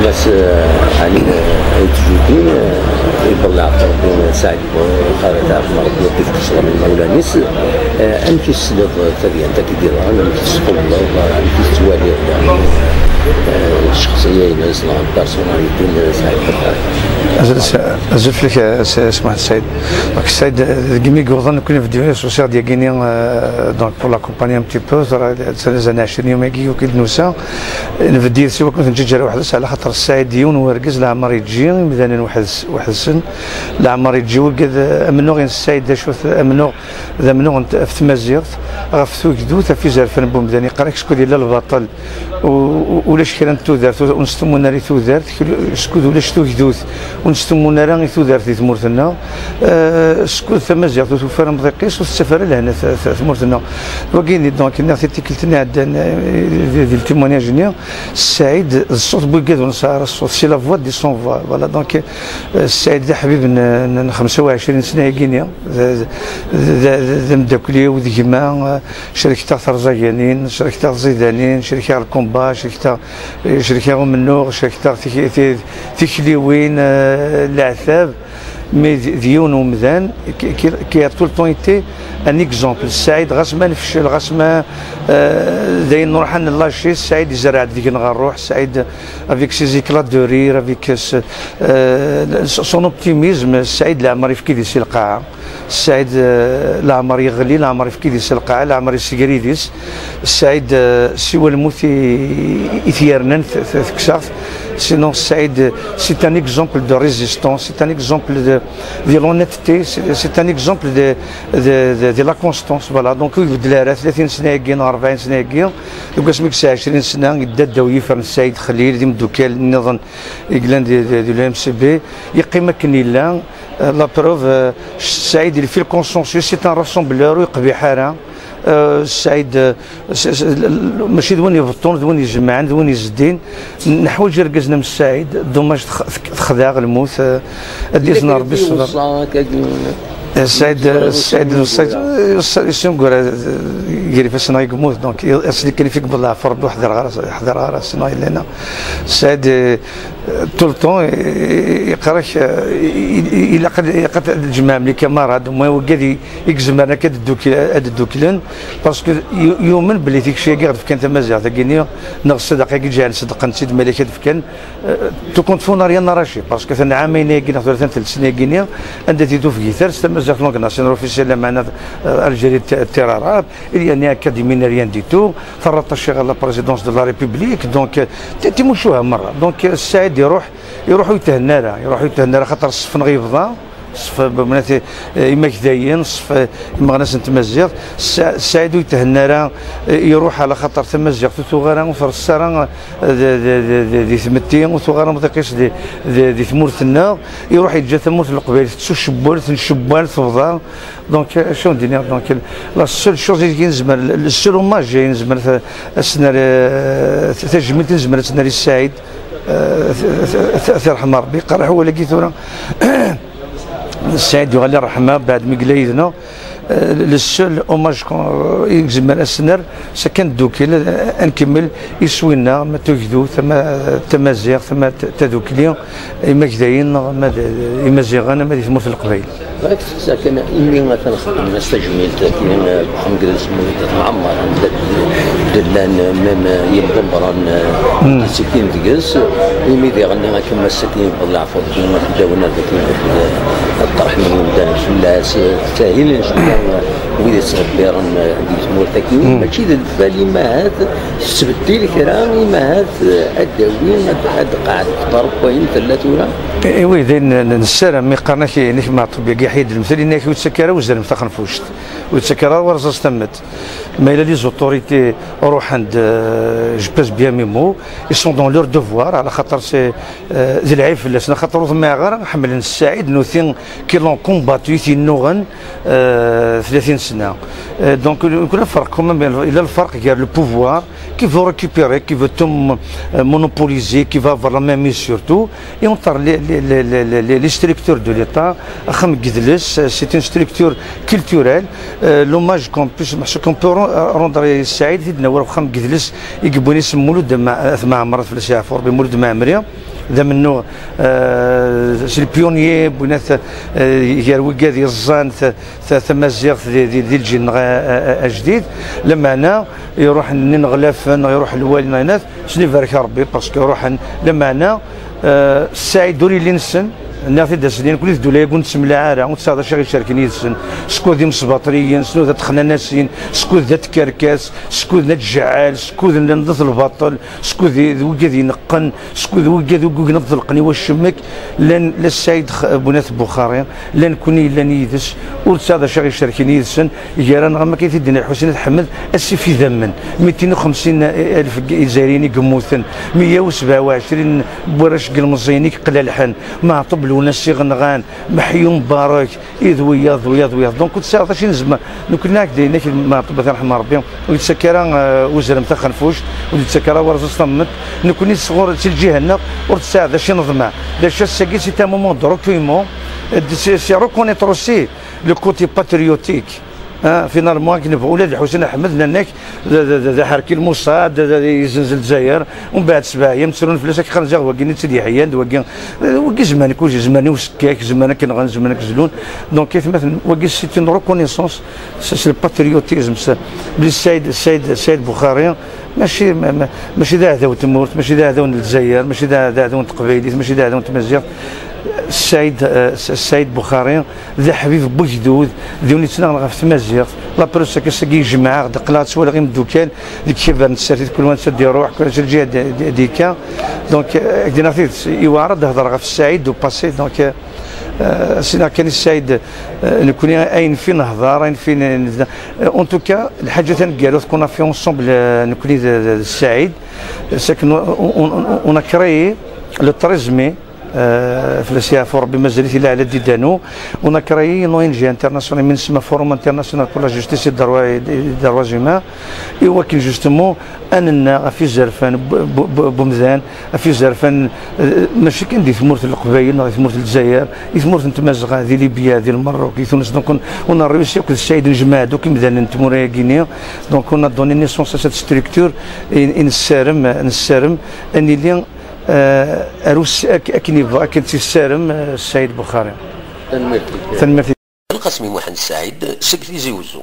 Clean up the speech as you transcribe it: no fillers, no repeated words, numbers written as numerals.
الناس يعني يتجودين يبلع ربي سعيد وخالد عبد ربي يدي في الصلاة من مولانيس أنت السلط تبي أنت كديرها أنت تسقط الله أنت توالي الشخصية الناس لا بيرسوناليتي سعيد أزف لك سمعت السيد السيد كيمي قوضن كنا في الديفيس سوسيال ديال غينيا دونك بور لاكومباني ان بتي بو زعما 20 يوم هكي وكيد نوسا نفدي سوا كنت نجي واحد على خاطر السعيد ديون وركز العمر يجي مثلا واحد السن العمر يجي وكذا امنو غير السيد شوف امنو ذا منو في تمازيغ غفتو كدو في زرفن بومداني قراك شكون ديال البطل ولاش كان تودارت ونستمونا ري تودارت شكون ولاش تودوث ونستمونا راه تودارت في ثمورتنا شكون ثمازيغ توفر مضيقيس والسفر لهنا ثمورتنا وكاين دونك الناس تيكلتنا عندنا ديال التيمونياج نيا السعيد الصوت بوكاد ونصار الصوت سي لا فوا دي سون فوا فوالا دونك السعيد ذا حبيب 25 سنه كينيا ذا مداكلي وديما شركه ترزايانين شركه زيدانين شركه الكومبا شركه منور شركه تيكليوين العثاب مي ديون ومذان كي طول طون ايتي ان اكزومبل السعيد غاس ما نفشل غاس ما داين نروح عند الله شي السعيد يزرع ديك نغروح السعيد افيك سي زيكلات دو رير افيك سون اوبتيميزم السعيد لا عمر يفكي ديسي القاعه السعيد لا عمر يغلي لا عمر يفكي ديسي القاعه لا عمر يسكريديس السعيد سوى الموت يثيرنا ثكساف sinon السعيد سي ان اكزومبل دو ريزيستونس سي ان اكزومبل دي لونيتي سي ان اكزومبل دي لا كونستونس فوالا دونك يبدل 30 سنه كين 40 سنه كين دوك اسمك 20 سنه يداد ويفر السعيد خليل ديما دوكال النظام يقلان دي الام سي بي يقيم كني لا لا بروف السعيد اللي في الكونسونسيوس سي ان راسومبلور يقبي حاره السعيد ماشي دوين يبطون دوين يجمعن دوين يزدين نحوج ركزنا من السعيد دوماج تخدع الموت اديزنا ربي الصبر السعيد يسمى يجري في السنه يموت دونك اصلي كان فيك بالله فرد حضر غير السنه لنا السعيد طول طون يقراك الى قد الجماعه ملي كاماراد وما وقاد يكزم انا كاد الدوكلان باسكو يؤمن بلي ديك الشيء كاع كان تمازيغ تاكينيا نغس دقيقه جا نصدق نسيت ملكه فكان تو كنت فونا ريان راشي باسكو ثنا عامين كنا 3 سنين كينيا عندها تيدو في كيثار تمازيغ لونغ ناسيونال اوفيسيال معنا الجيري التيراراب اللي اكاديمي ريان دي تو 13 على بريزيدونس دو لا ريبوبليك دونك تيمشوها مره دونك السعيد يروح يتهنى راه خاطر الصف نغيفضا صف بناتي اما كداين صف اما ناس نتمزيغ السعيد يتهنى راه يروح على خاطر تمزيغ ثغرا وفرسرا دي ثمتين وثغرا مدقيس دي ثمورتنا يروح يتجا ثمورت القبائل تسو شبان تفضل دونك شنو ندير دونك لا سول شوز اللي كنزمر السول اوماج جاي نزمر السنه تجميل تنزمر السنه السعيد يرحم ربي قرح هو لقيت ثورة السعيد يغلي الرحمه بعد مقلايدنا للسول اوماج يجزم السنر سكن دوكيل نكمل يسوينا ما توجدو ثم تمازيغ ثم تذوكلي اما كداين يمازيغان ما يثمر في القبائل راك ساكن اللي ما تنخدم الناس تجميل كاين خمكل اسمه معمر دلان مام يبدل سكين دقس يميدي غني كما السكين بالله عفوا كما داونا الطرح من ودان فلاس ساهل وإذا صغير عندي تمور تكوين ماشي ذا بالي ما هذا سبتي لك راني ما هذا الداوين هذا قاعد ضرب وين ثلاثة وي ذين نسرا مي قرناك نيك ما طبيعي يحيد المثل انك وتسكر وزر مفتخن فوشت وتسكر ورز استمت ما الى لي زوتوريتي روح عند جو باس بيان ميمو اي سون دون لور دوفوار على خاطر سي ذي العيب فلاسنا خاطر ما غير حمل السعيد نوثين كي لون كومباتو في نوغن 30 سنه دونك كل فرق كومون الى الفرق كاع لو بوفوار كي فو ريكوبيري كي فو توم مونوبوليزي كي فا فار لا ميم سورتو اي اونتر لي ستركتور دو ليتا خم قدلس سي اون ستركتور كولتوريل لوماج كون بوس كون بو روندر السعيد في دنور خم قدلس يقبوني يسمولو مع عمرت في السعفور بمولد معمريه ذا منو سي البيونيي بنات يروي ديال الزان تمازيغ ديال الجيل جديد لما انا يروح نغلف يروح الوالد ناس شنو يبارك ربي باسكو يروح لما انا السعيد دوري اللي نسن نافي داسلين كل الدوله يكون تسملا عاره و19 غير شاركين يسن سكو دي مصباطريين سنو ذات خناناسين سكو ذات كركاس سكو ذات جعال سكو ذات البطل سكو ذي وكذي نقن سكو ذي وكذي نض القني والشمك لان السيد بنات بخاري لان كوني لان يدس و19 غير شاركين يسن يران غما كيتدنا الحسين الحمد السي في ذمن 250 الف جزائريين يقموثن 127 بورش المزيني قلالحن مع طبل ونسي غنغان محيوم مبارك إذ وياض دونك كنت ساعة شي نزمة كنا هكذا مع طب رحمة ربي ويتسكر وزرم تاع خنفوش ويتسكر ورز صمت نكوني صغور تي الجهه ورتساعد شي نظمة داش الساكي سي تا مومون دو ريكويمون سي ريكونيتر اوسي لو كوتي باتريوتيك فينالمون كنبغوا ولاد الحسين احمد لانك حركي الموصاد يزنزل الجزائر ومن بعد 7 ايام تسرون فلوس خرج وكين تسدي حيان وكي زمان كلشي زماني وسكاك زمانك كنغن زمانك زلون دونك كيف مثلا وكي سي اون ريكونيسونس سي الباتريوتيزم السيد بخاري ماشي ذا عداوة تمورت ماشي ذا عداوة الجزائر ماشي ذا عداوة قبيليت ماشي ذا عداوة تمازيغ السيد بخاري ذا حبيب بوجدود ذوني تنغ في تمازيغ لا بروسا كساكي جماعه قلات ولا غير مدوكان ديك كيفان نساتي كل واحد سد يروح كل جهه ديكا دونك دينا فيت يوارد هضر في السعيد دو باسي دونك سينا كان السعيد نكون اين فين نهضر اين فين اون توكا الحاجه تنقالو كنا في اونسومبل نكون السعيد ساكن اون كريي لو تريزمي في السياف ربي مازالت الى على ديدانو اون كريي نو ان جي انترناسيونال من اسمها فوروم انترناسيونال بور لا جوستيس دروا زيما ايوا كي جوستومون اننا في زرفان بومذان في زرفان ماشي كان دي ثمورت القبايل ولا ثمورت الجزائر ثمورت نتمازغ هذه ليبيا هذه المروك تونس دونك اون ريوسي كل السيد نجمع دوك مذان نتموريا غينيا دونك اون دوني نيسونس سيت ستركتور نسارم اني لي اروس اكنيفا كنت السارم السيد بخاري تنمرتي القاسمي محمد السعيد سكرتي زيوزو